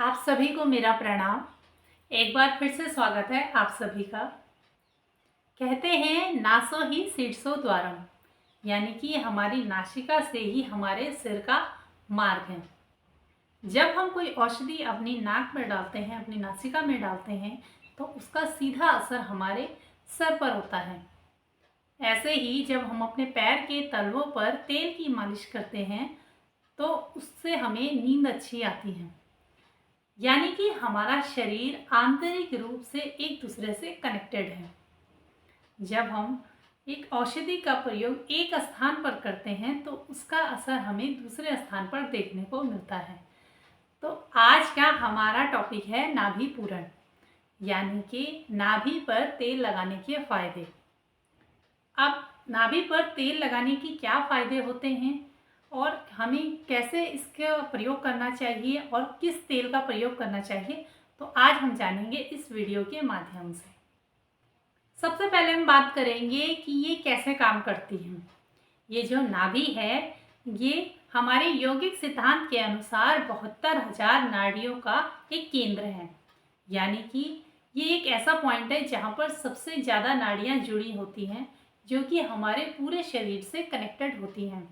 आप सभी को मेरा प्रणाम। एक बार फिर से स्वागत है आप सभी का। कहते हैं नासो ही शीर्षो द्वारम, यानी कि हमारी नासिका से ही हमारे सिर का मार्ग है। जब हम कोई औषधि अपनी नाक में डालते हैं, अपनी नासिका में डालते हैं, तो उसका सीधा असर हमारे सर पर होता है। ऐसे ही जब हम अपने पैर के तलवों पर तेल की मालिश करते हैं तो उससे हमें नींद अच्छी आती है। यानी कि हमारा शरीर आंतरिक रूप से एक दूसरे से कनेक्टेड है। जब हम एक औषधि का प्रयोग एक स्थान पर करते हैं तो उसका असर हमें दूसरे स्थान पर देखने को मिलता है। तो आज का हमारा टॉपिक है नाभि पूरण, यानी कि नाभि पर तेल लगाने के फायदे। अब नाभि पर तेल लगाने की क्या फायदे होते हैं और हमें कैसे इसका प्रयोग करना चाहिए और किस तेल का प्रयोग करना चाहिए, तो आज हम जानेंगे इस वीडियो के माध्यम से। सबसे पहले हम बात करेंगे कि ये कैसे काम करती है। ये जो नाभि है ये हमारे यौगिक सिद्धांत के अनुसार 72,000 नाड़ियों का एक केंद्र है। यानी कि ये एक ऐसा पॉइंट है जहाँ पर सबसे ज़्यादा नाड़ियाँ जुड़ी होती हैं, जो कि हमारे पूरे शरीर से कनेक्टेड होती हैं।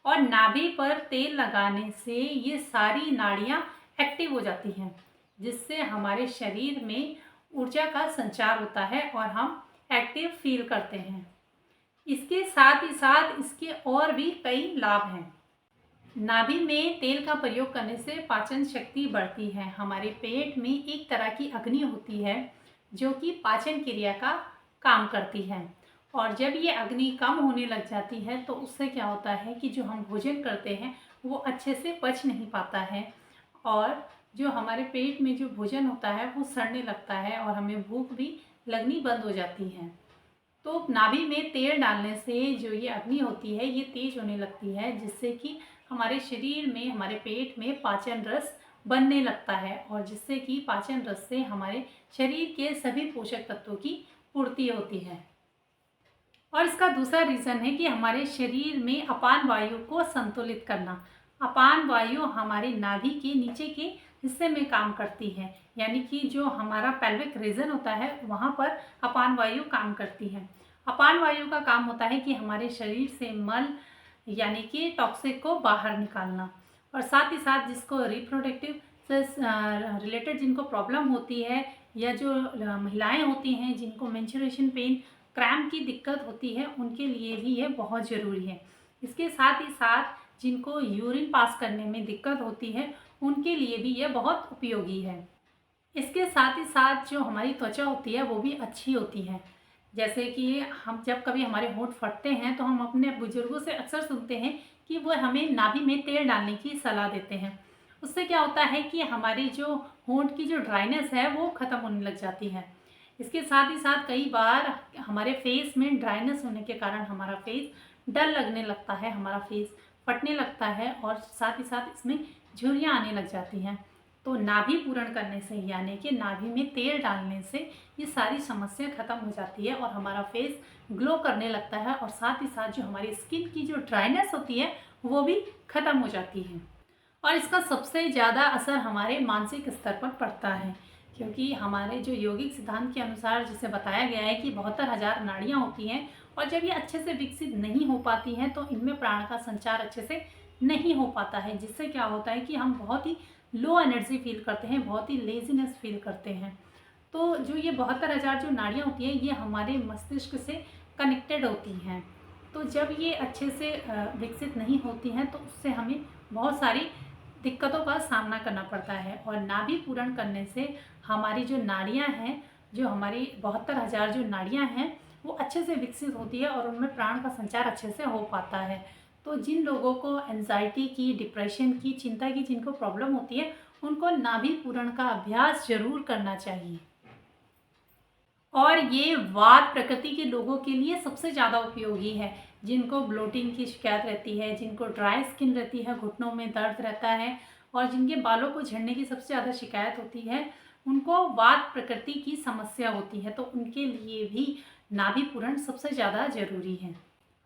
और नाभि पर तेल लगाने से ये सारी नाड़ियाँ एक्टिव हो जाती हैं, जिससे हमारे शरीर में ऊर्जा का संचार होता है और हम एक्टिव फील करते हैं। इसके साथ ही साथ इसके और भी कई लाभ हैं। नाभि में तेल का प्रयोग करने से पाचन शक्ति बढ़ती है। हमारे पेट में एक तरह की अग्नि होती है जो कि पाचन क्रिया का काम करती है, और जब ये अग्नि कम होने लग जाती है तो उससे क्या होता है कि जो हम भोजन करते हैं वो अच्छे से पच नहीं पाता है, और जो हमारे पेट में जो भोजन होता है वो सड़ने लगता है और हमें भूख भी लगनी बंद हो जाती है। तो नाभि में तेल डालने से जो ये अग्नि होती है ये तेज होने लगती है, जिससे कि हमारे शरीर में, हमारे पेट में पाचन रस बनने लगता है, और जिससे कि पाचन रस से हमारे शरीर के सभी पोषक तत्वों की पूर्ति होती है। और इसका दूसरा रीज़न है कि हमारे शरीर में अपान वायु को संतुलित करना। अपान वायु हमारे नाभि के नीचे के हिस्से में काम करती है, यानी कि जो हमारा पेल्विक रीजन होता है वहाँ पर अपान वायु काम करती है। अपान वायु का काम होता है कि हमारे शरीर से मल यानी कि टॉक्सिक को बाहर निकालना, और साथ ही साथ जिसको रिप्रोडक्टिव से रिलेटेड जिनको प्रॉब्लम होती है, या जो महिलाएं होती हैं जिनको मेंस्ट्रुएशन पेन, क्रैम्प की दिक्कत होती है, उनके लिए भी ये बहुत ज़रूरी है। इसके साथ ही साथ जिनको यूरिन पास करने में दिक्कत होती है उनके लिए भी ये बहुत उपयोगी है। इसके साथ ही साथ जो हमारी त्वचा होती है वो भी अच्छी होती है। जैसे कि हम जब कभी हमारे होंठ फटते हैं तो हम अपने बुजुर्गों से अक्सर सुनते हैं कि वो हमें नाभि में तेल डालने की सलाह देते हैं। उससे क्या होता है कि हमारी जो होंठ की जो ड्राइनेस है वो ख़त्म होने लग जाती है। इसके साथ ही साथ कई बार हमारे फेस में ड्राइनेस होने के कारण हमारा फेस डल लगने लगता है, हमारा फेस फटने लगता है, और साथ ही साथ इसमें झुर्रियाँ आने लग जाती हैं। तो नाभि पूरण करने से, यानी कि नाभि में तेल डालने से ये सारी समस्या ख़त्म हो जाती है और हमारा फेस ग्लो करने लगता है, और साथ ही साथ जो हमारी स्किन की जो ड्राइनेस होती है वो भी ख़त्म हो जाती है। और इसका सबसे ज़्यादा असर हमारे मानसिक स्तर पर पड़ता है, क्योंकि हमारे जो यौगिक सिद्धांत के अनुसार जिसे बताया गया है कि 72,000 नाड़ियाँ होती हैं, और जब ये अच्छे से विकसित नहीं हो पाती हैं तो इनमें प्राण का संचार अच्छे से नहीं हो पाता है, जिससे क्या होता है कि हम बहुत ही लो एनर्जी फील करते हैं, बहुत ही लेजीनेस फील करते हैं। तो जो ये 72,000 जो नाड़ियाँ होती हैं ये हमारे मस्तिष्क से कनेक्टेड होती हैं। तो जब ये अच्छे से विकसित नहीं होती हैं तो उससे हमें बहुत सारी दिक्कतों का सामना करना पड़ता है। और नाभि पूरण करने से हमारी जो नाड़ियाँ हैं, जो हमारी 72,000 जो नाड़ियाँ हैं वो अच्छे से विकसित होती है और उनमें प्राण का संचार अच्छे से हो पाता है। तो जिन लोगों को एंजाइटी की, डिप्रेशन की, चिंता की जिनको प्रॉब्लम होती है उनको नाभि पूरण का अभ्यास जरूर करना चाहिए। और ये वात प्रकृति के लोगों के लिए सबसे ज़्यादा उपयोगी है। जिनको ब्लोटिंग की शिकायत रहती है, जिनको ड्राई स्किन रहती है, घुटनों में दर्द रहता है, और जिनके बालों को झड़ने की सबसे ज़्यादा शिकायत होती है, उनको वात प्रकृति की समस्या होती है, तो उनके लिए भी नाभि पूरण सबसे ज़्यादा ज़रूरी है।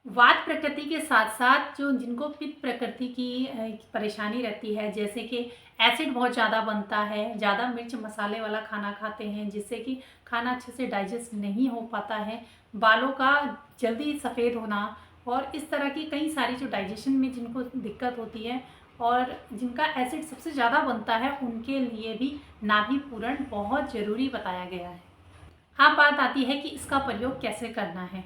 वात प्रकृति के साथ साथ जो जिनको पित्त प्रकृति की परेशानी रहती है, जैसे कि एसिड बहुत ज़्यादा बनता है, ज़्यादा मिर्च मसाले वाला खाना खाते हैं जिससे कि खाना अच्छे से डाइजेस्ट नहीं हो पाता है, बालों का जल्दी सफ़ेद होना और इस तरह की कई सारी जो डाइजेशन में जिनको दिक्कत होती है और जिनका एसिड सबसे ज़्यादा बनता है, उनके लिए भी नाभि पूरण बहुत ज़रूरी बताया गया है। अब बात आती है कि इसका प्रयोग कैसे करना है।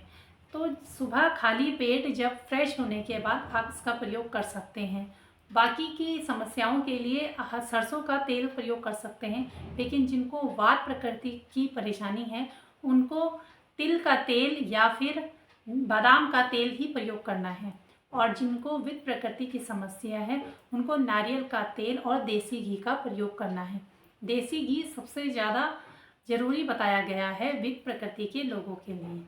तो सुबह खाली पेट जब फ्रेश होने के बाद आप इसका प्रयोग कर सकते हैं। बाकी की समस्याओं के लिए सरसों का तेल प्रयोग कर सकते हैं, लेकिन जिनको वात प्रकृति की परेशानी है उनको तिल का तेल या फिर बादाम का तेल ही प्रयोग करना है। और जिनको वित्त प्रकृति की समस्या है उनको नारियल का तेल और देसी घी का प्रयोग करना है। देसी घी सबसे ज़्यादा ज़रूरी बताया गया है वित्त प्रकृति के लोगों के लिए।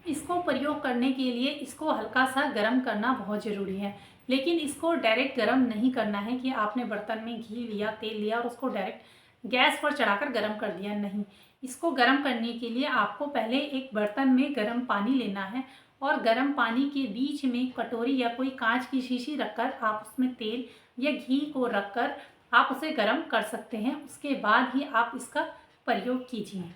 इसको प्रयोग करने के लिए इसको हल्का सा गर्म करना बहुत ज़रूरी है, लेकिन इसको डायरेक्ट गर्म नहीं करना है कि आपने बर्तन में घी लिया, तेल लिया और उसको डायरेक्ट गैस पर चढ़ाकर गर्म कर दिया, नहीं। इसको गर्म करने के लिए आपको पहले एक बर्तन में गर्म पानी लेना है और गर्म पानी के बीच में कटोरी या कोई कांच की शीशी रखकर आप उसमें तेल या घी को रखकर आप उसे गर्म कर सकते हैं। उसके बाद ही आप इसका प्रयोग कीजिए।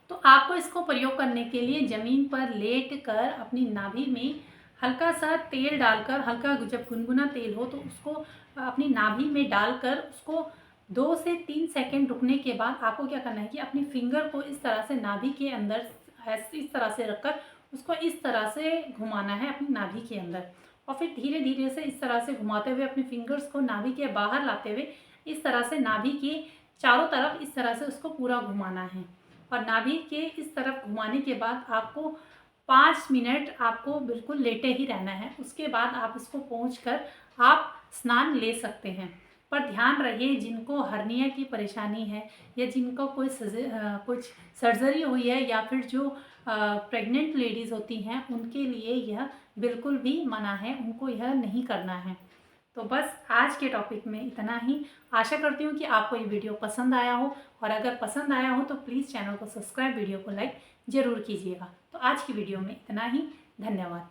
तो आपको इसको प्रयोग करने के लिए ज़मीन पर लेट कर अपनी नाभि में हल्का सा तेल डालकर, हल्का जब गुनगुना तेल हो तो उसको अपनी नाभि में डालकर उसको 2 से 3 सेकंड रुकने के बाद आपको क्या करना है कि अपनी फिंगर को इस तरह से नाभि के अंदर इस तरह से रखकर उसको इस तरह से घुमाना है अपनी नाभि के अंदर और फिर धीरे धीरे से इस तरह से घुमाते हुए अपनी फिंगर्स को नाभि के बाहर लाते हुए इस तरह से नाभि के चारों तरफ इस तरह से उसको पूरा घुमाना है। और नाभि के इस तरफ घुमाने के बाद आपको 5 मिनट आपको बिल्कुल लेटे ही रहना है। उसके बाद आप इसको पोंछकर आप स्नान ले सकते हैं। पर ध्यान रहे जिनको हर्निया की परेशानी है या जिनको कुछ सर्जरी हुई है या फिर जो प्रेग्नेंट लेडीज़ होती हैं उनके लिए यह बिल्कुल भी मना है, उनको यह नहीं करना है। तो बस आज के टॉपिक में इतना ही। आशा करती हूँ कि आपको ये वीडियो पसंद आया हो और अगर पसंद आया हो तो प्लीज़ चैनल को सब्सक्राइब, वीडियो को लाइक ज़रूर कीजिएगा। तो आज की वीडियो में इतना ही। धन्यवाद।